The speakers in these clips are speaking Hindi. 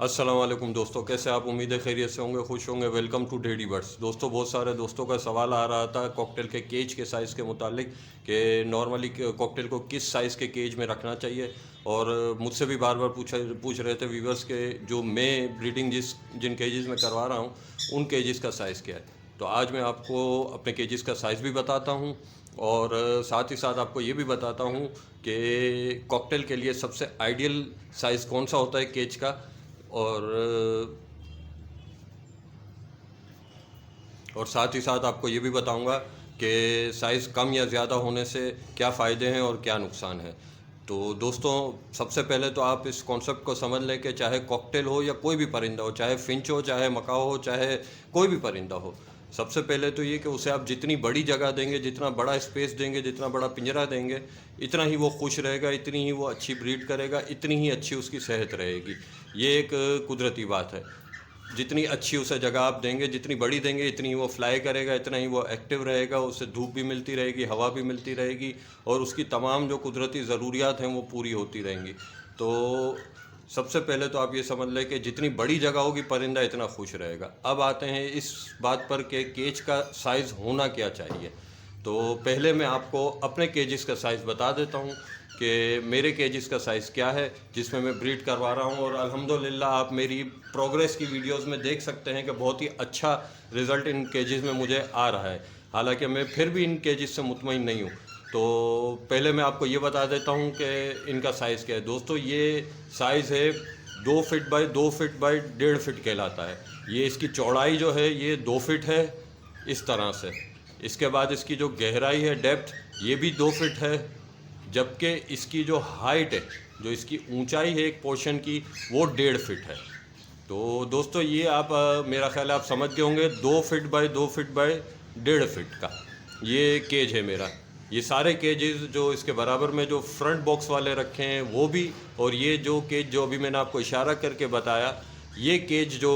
अस्सलाम वालेकुम दोस्तों, कैसे आप? उम्मीद है खैरियत से होंगे, खुश होंगे। Welcome to daddy birds. दोस्तों, बहुत सारे दोस्तों का सवाल आ रहा था कॉकटेल के केज के साइज़ के मुतालिक कि नॉर्मली कॉकटेल को किस साइज़ के केज में रखना चाहिए। और मुझसे भी बार बार पूछ रहे थे व्यूवर्स के जो मैं ब्रीडिंग जिन केजेस में करवा रहा हूँ उन केजेस का साइज़ क्या है। तो आज मैं आपको अपने केजेस का साइज़ भी बताता हूँ और साथ ही साथ आपको ये भी बताता हूँ कि कॉकटेल के लिए सबसे आइडियल साइज़ कौन सा होता है केज का। और साथ ही साथ आपको ये भी बताऊंगा कि साइज़ कम या ज़्यादा होने से क्या फ़ायदे हैं और क्या नुकसान है। तो दोस्तों, सबसे पहले तो आप इस कॉन्सेप्ट को समझ लें कि चाहे कॉकटेल हो या कोई भी परिंदा हो, चाहे फिंच हो, चाहे मकाओ हो, चाहे कोई भी परिंदा हो, सबसे पहले तो ये कि उसे आप जितनी बड़ी जगह देंगे, जितना बड़ा स्पेस देंगे, जितना बड़ा पिंजरा देंगे, इतना ही वो खुश रहेगा, इतनी ही वो अच्छी ब्रीड करेगा, इतनी ही अच्छी उसकी सेहत रहेगी। ये एक कुदरती बात है। जितनी अच्छी उसे जगह आप देंगे, जितनी बड़ी देंगे, इतनी वो फ्लाई करेगा, इतना ही वो एक्टिव रहेगा, उसे धूप भी मिलती रहेगी, हवा भी मिलती रहेगी और उसकी तमाम जो कुदरती ज़रूरियात हैं वो पूरी होती रहेंगी। तो सबसे पहले तो आप ये समझ लें कि जितनी बड़ी जगह होगी परिंदा इतना खुश रहेगा। अब आते हैं इस बात पर कि केज का साइज़ होना क्या चाहिए। तो पहले मैं आपको अपने केजेस का साइज़ बता देता हूँ कि मेरे केजेस का साइज़ क्या है जिसमें मैं ब्रीड करवा रहा हूँ। और अल्हम्दुलिल्लाह आप मेरी प्रोग्रेस की वीडियोस में देख सकते हैं कि बहुत ही अच्छा रिज़ल्ट इन केजेस में मुझे आ रहा है। हालांकि मैं फिर भी इन केजेस से मुतमईन नहीं हूँ। तो पहले मैं आपको ये बता देता हूँ कि इनका साइज़ क्या है। दोस्तों, ये साइज़ है 2 feet by 2 feet by 1.5 feet कहलाता है। ये इसकी चौड़ाई जो है ये 2 फीट है इस तरह से। इसके बाद इसकी जो गहराई है, डेप्थ, ये भी 2 फीट है। जबकि इसकी जो हाइट है, जो इसकी ऊंचाई है एक पोर्शन की, वो 1.5 फीट है। तो दोस्तों, ये आप मेरा ख्याल है आप समझ गए होंगे, 2 feet by 2 feet by 1.5 feet का ये केज है मेरा। ये सारे केजेस जो इसके बराबर में जो फ्रंट बॉक्स वाले रखे हैं वो भी, और ये जो केज जो अभी मैंने आपको इशारा करके बताया, ये केज जो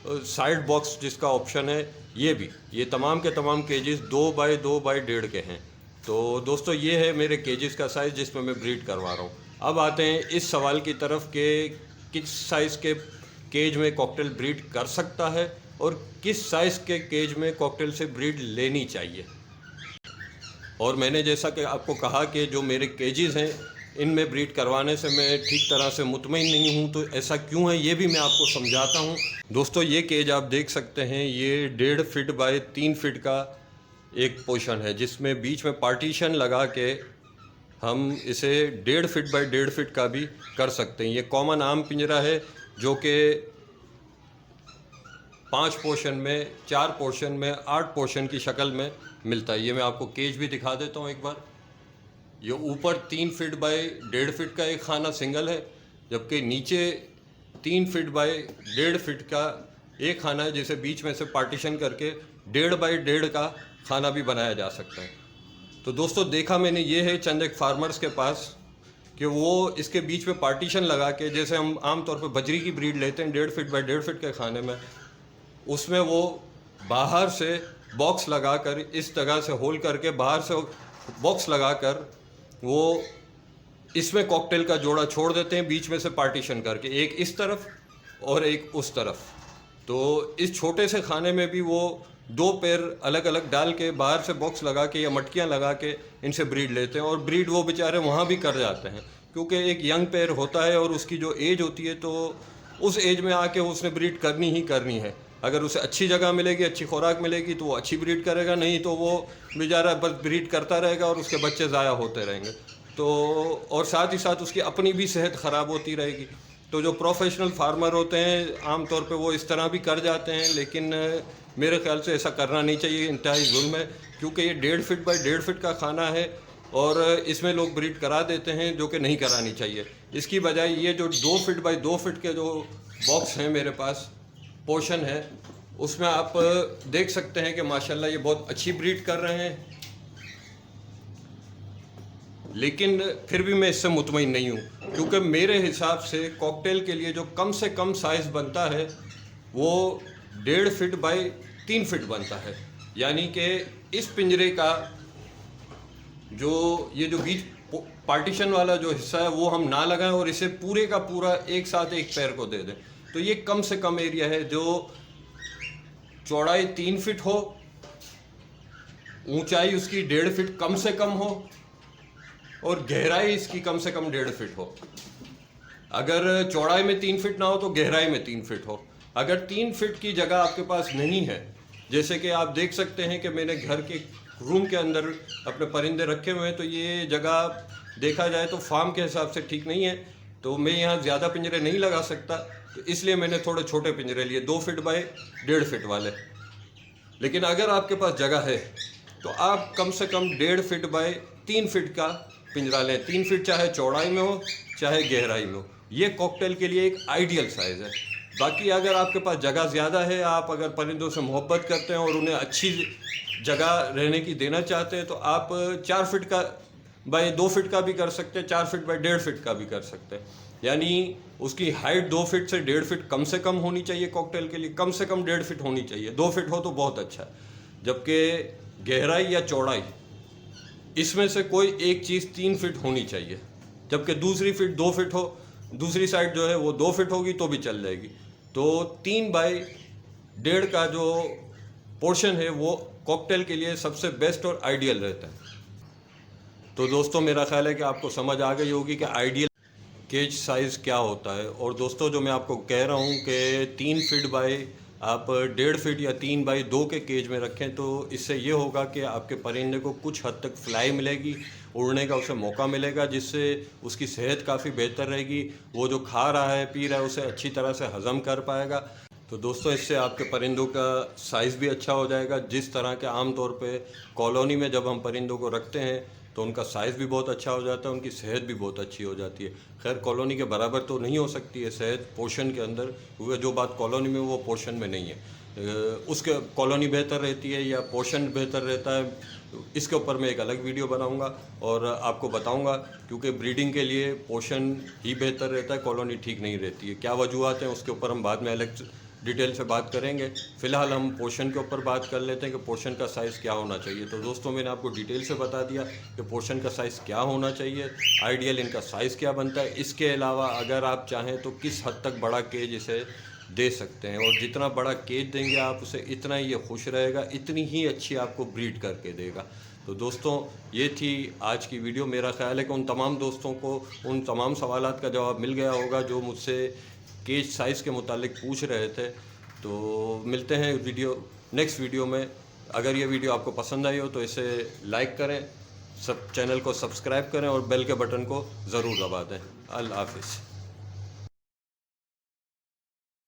साइड बॉक्स जिसका ऑप्शन है, ये भी, ये तमाम के तमाम केजेस 2 बाई 2 बाई 1.5 के हैं। तो दोस्तों, ये है मेरे केजेस का साइज़ जिसमें मैं ब्रीड करवा रहा हूँ। अब आते हैं इस सवाल की तरफ कि किस साइज़ के केज में कॉकटेल ब्रीड कर सकता है और किस साइज़ के केज में कॉकटेल से ब्रीड लेनी चाहिए। और मैंने जैसा कि आपको कहा कि जो मेरे केजेस हैं इनमें ब्रीड करवाने से मैं ठीक तरह से मुतमईन नहीं हूँ, तो ऐसा क्यों है ये भी मैं आपको समझाता हूँ। दोस्तों, ये केज आप देख सकते हैं, ये 1.5 फीट बाय 3 फीट का एक पोर्शन है जिसमें बीच में पार्टीशन लगा के हम इसे 1.5 फीट बाय 1.5 फीट का भी कर सकते हैं। ये कॉमन आम पिंजरा है जो कि 5 पोर्शन में, 4 पोर्शन में, 8 पोर्शन की शक्ल में मिलता है। ये मैं आपको केज भी दिखा देता हूँ एक बार। ये ऊपर 3 फीट बाय 1.5 फीट का एक खाना सिंगल है, जबकि नीचे 3 फीट बाय 1.5 फीट का एक खाना है जिसे बीच में से पार्टीशन करके 1.5 बाई 1.5 का खाना भी बनाया जा सकता है। तो दोस्तों, देखा मैंने ये है चंद एक फार्मर्स के पास कि वो इसके बीच में पार्टीशन लगा के, जैसे हम आमतौर पर बजरी की ब्रीड लेते हैं 1.5 फीट बाय 1.5 फीट के खाने में, उसमें वो बाहर से बॉक्स लगाकर, इस जगह से होल करके बाहर से बॉक्स लगाकर वो इसमें कॉकटेल का जोड़ा छोड़ देते हैं बीच में से पार्टीशन करके, एक इस तरफ और एक उस तरफ। तो इस छोटे से खाने में भी वो 2 पैर अलग अलग डाल के बाहर से बॉक्स लगा के या मटकियाँ लगा के इनसे ब्रीड लेते हैं। और ब्रीड वो बेचारे वहाँ भी कर जाते हैं क्योंकि एक यंग पैर होता है और उसकी जो एज होती है, तो उस एज में आके उसने ब्रीड करनी ही करनी है। अगर उसे अच्छी जगह मिलेगी, अच्छी खुराक मिलेगी तो वो अच्छी ब्रीड करेगा, नहीं तो वो बेचारा बस ब्रीड करता रहेगा और उसके बच्चे ज़ाया होते रहेंगे। तो और साथ ही साथ उसकी अपनी भी सेहत ख़राब होती रहेगी। तो जो प्रोफेशनल फार्मर होते हैं आम तौर पे वो इस तरह भी कर जाते हैं, लेकिन मेरे ख्याल से ऐसा करना नहीं चाहिए, इंतहाई जुल्म है। क्योंकि ये 1.5 फीट बाय 1.5 फीट का खाना है और इसमें लोग ब्रीड करा देते हैं, जो कि नहीं करानी चाहिए। इसकी बजाय ये जो 2 फीट बाय 2 फीट के जो बॉक्स हैं मेरे पास, पोर्शन है, उसमें आप देख सकते हैं कि माशाल्लाह ये बहुत अच्छी ब्रीड कर रहे हैं। लेकिन फिर भी मैं इससे मुतमईन नहीं हूँ, क्योंकि मेरे हिसाब से कॉकटेल के लिए जो कम से कम साइज़ बनता है वो 1.5 फीट बाई 3 फीट बनता है। यानी कि इस पिंजरे का ये जो बीच पार्टीशन वाला जो हिस्सा है वो हम ना लगाएं और इसे पूरे का पूरा एक साथ एक पैर को दे दें। तो ये कम से कम एरिया है जो चौड़ाई 3 फीट हो, ऊंचाई उसकी 1.5 फीट कम से कम हो और गहराई इसकी कम से कम 1.5 फीट हो। अगर चौड़ाई में 3 फीट ना हो तो गहराई में 3 फीट हो। अगर 3 फीट की जगह आपके पास नहीं है, जैसे कि आप देख सकते हैं कि मैंने घर के रूम के अंदर अपने परिंदे रखे हुए हैं, तो ये जगह देखा जाए तो फार्म के हिसाब से ठीक नहीं है, तो मैं यहाँ ज़्यादा पिंजरे नहीं लगा सकता, तो इसलिए मैंने थोड़े छोटे पिंजरे लिए 2 फीट बाय 1.5 फीट वाले। लेकिन अगर आपके पास जगह है तो आप कम से कम 1.5 फीट बाय 3 फीट का पिंजरा लें। 3 फीट चाहे चौड़ाई में हो चाहे गहराई में हो, ये कॉकटेल के लिए एक आइडियल साइज़ है। बाकी अगर आपके पास जगह ज़्यादा है, आप अगर परिंदों से मोहब्बत करते हैं और उन्हें अच्छी जगह रहने की देना चाहते हैं, तो आप 4 फीट का बाय 2 फीट का भी कर सकते हैं, 4 फीट बाय 1.5 फीट का भी कर सकते हैं। यानी उसकी हाइट 2 फीट से 1.5 फीट कम से कम होनी चाहिए कॉकटेल के लिए, कम से कम 1.5 फीट होनी चाहिए। 2 फीट हो तो बहुत अच्छा है। जबकि गहराई या चौड़ाई, इसमें से कोई एक चीज़ 3 फीट होनी चाहिए, जबकि दूसरी फीट 2 फीट हो, दूसरी साइड जो है वो 2 फीट होगी तो भी चल जाएगी। तो 3 बाय 1.5 का जो पोर्शन है वो कॉकटेल के लिए सबसे बेस्ट और आइडियल रहता है। तो दोस्तों मेरा ख्याल है कि आपको समझ आ गई होगी कि आइडियल केज साइज़ क्या होता है। और दोस्तों जो मैं आपको कह रहा हूँ कि 3 फीट बाय आप 1.5 फीट या 3 बाई 2 के केज में रखें, तो इससे ये होगा कि आपके परिंदे को कुछ हद तक फ्लाई मिलेगी, उड़ने का उसे मौका मिलेगा, जिससे उसकी सेहत काफ़ी बेहतर रहेगी। वो जो खा रहा है पी रहा है उसे अच्छी तरह से हज़म कर पाएगा। तो दोस्तों इससे आपके परिंदों का साइज़ भी अच्छा हो जाएगा। जिस तरह के आम तौर पे कॉलोनी में जब हम परिंदों को रखते हैं तो उनका साइज़ भी बहुत अच्छा हो जाता है, उनकी सेहत भी बहुत अच्छी हो जाती है। खैर कॉलोनी के बराबर तो नहीं हो सकती है सेहत पोर्शन के अंदर, क्योंकि जो बात कॉलोनी में वो पोर्शन में नहीं है। उसके कॉलोनी बेहतर रहती है या पोर्शन बेहतर रहता है, इसके ऊपर मैं एक अलग वीडियो बनाऊंगा और आपको बताऊंगा, क्योंकि ब्रीडिंग के लिए पोर्शन ही बेहतर रहता है, कॉलोनी ठीक नहीं रहती है। क्या वजूहत हैं उसके ऊपर हम बाद में अलग डिटेल से बात करेंगे। फ़िलहाल हम पोर्शन के ऊपर बात कर लेते हैं कि पोर्शन का साइज़ क्या होना चाहिए। तो दोस्तों मैंने आपको डिटेल से बता दिया कि पोर्शन का साइज़ क्या होना चाहिए, आइडियल इनका साइज़ क्या बनता है। इसके अलावा अगर आप चाहें तो किस हद तक बड़ा केज इसे दे सकते हैं, और जितना बड़ा केज देंगे आप उसे उतना ही ये खुश रहेगा, इतनी ही अच्छी आपको ब्रीड करके देगा। तो दोस्तों ये थी आज की वीडियो। मेरा ख्याल है कि उन तमाम दोस्तों को उन तमाम सवालात का जवाब मिल गया होगा जो मुझसे केज साइज़ के मुतालिक पूछ रहे थे। तो मिलते हैं नेक्स्ट वीडियो में। अगर ये वीडियो आपको पसंद आई हो तो इसे लाइक करें, चैनल को सब्सक्राइब करें और बेल के बटन को ज़रूर दबा दें। अल्लाह हाफिज़।